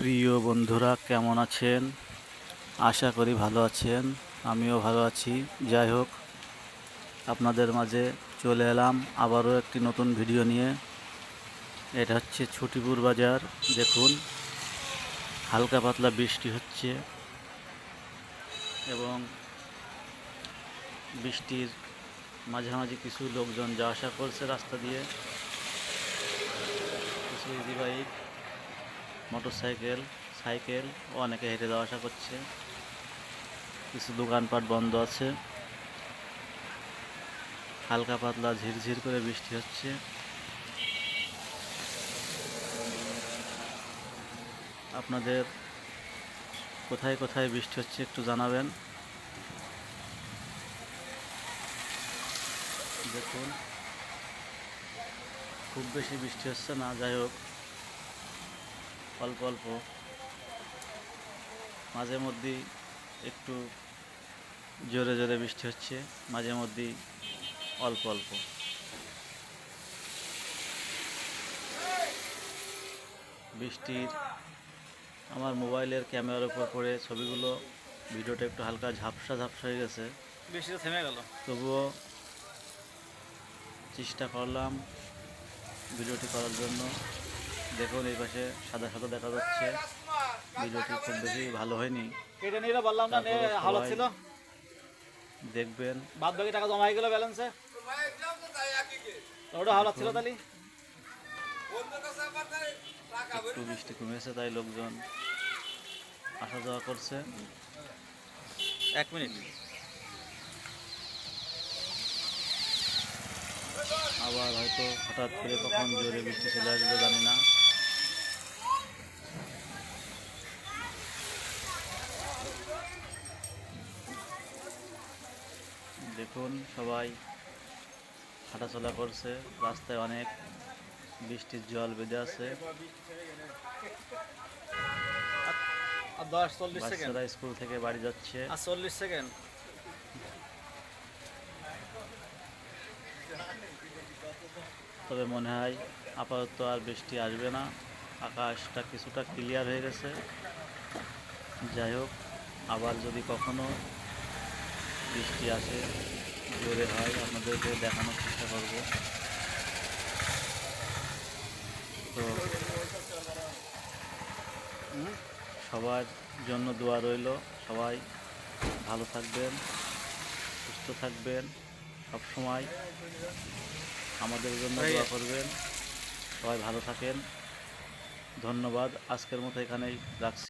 প্রিয় বন্ধুরা কেমন আছেন? আশা করি ভালো আছেন। আমিও ভালো আছি। যাই হোক, আপনাদের মাঝে চলে এলাম আবারও একটি নতুন ভিডিও নিয়ে। এটা হচ্ছে ছুটিপুর বাজার। দেখুন, হালকা পাতলা বৃষ্টি হচ্ছে এবং বৃষ্টির মাঝামাঝি কিছু লোকজন যাওয়া আসা করছে রাস্তা দিয়ে। কিছু ইজি বাইক, মোটরসাইকেল, সাইকেল ও অনেকে হেঁটে যাওয়া আসা করছে। কিছু দোকানপাট বন্ধ আছে। হালকা পাতলা ঝিরঝির করে বৃষ্টি হচ্ছে। আপনাদের কোথায় কোথায় বৃষ্টি হচ্ছে একটু জানাবেন। দেখুন, খুব বেশি বৃষ্টি হচ্ছে না, যাই হোক অল্প অল্প, মাঝে মধ্যেই একটু জোরে জোরে বৃষ্টি হচ্ছে, মাঝে মধ্যেই অল্প অল্প। বৃষ্টির আমার মোবাইলের ক্যামেরার উপর পড়ে ছবিগুলো, ভিডিওটা একটু হালকা ঝাপসা ঝাপসা হয়ে গেছে। বৃষ্টিটা থেমে গেল, তবুও চেষ্টা করলাম ভিডিওটি করার জন্য। দেখুন, এই পাশে সাদা সাদা দেখা যাচ্ছে। ভিডিওটি খুব বেশি ভালো হয়নি, দেখবেন। বাদ বাকি টাকা জমা হয়ে গেল ব্যালেন্সে, ওটা হাওলাত ছিল তাহলে। একটু বৃষ্টি কমেছে তাই লোকজন আসা যাওয়া করছে। 1 মিনিট। আবার হয়তো হঠাৎ করে কখন জোরে বৃষ্টি চলে আসবে জানি না। দেখুন, সবাই হাঁটাচলা করছে, রাস্তায় অনেক বৃষ্টির জল বেঁধে আছে। আর 10-40 সেকেন্ড, বাচ্চারা স্কুল থেকে বাড়ি যাচ্ছে। আর 40 সেকেন্ড। তবে মনে হয় আপাতত আর বৃষ্টি আসবে না, আকাশটা কিছুটা ক্লিয়ার হয়ে গেছে। যাই হোক, আবার যদি কখনো বৃষ্টি আসে, জোরে হয়, আপনাদেরকে দেখানোর চেষ্টা করব। তো সবার জন্য দোয়া রইল। সবাই ভালো থাকবেন, সুস্থ থাকবেন, সব সময় আমাদের জন্য দোয়া করবেন। সবাই ভালো থাকেন। ধন্যবাদ। আজকের মতো এখানেই রাখছি।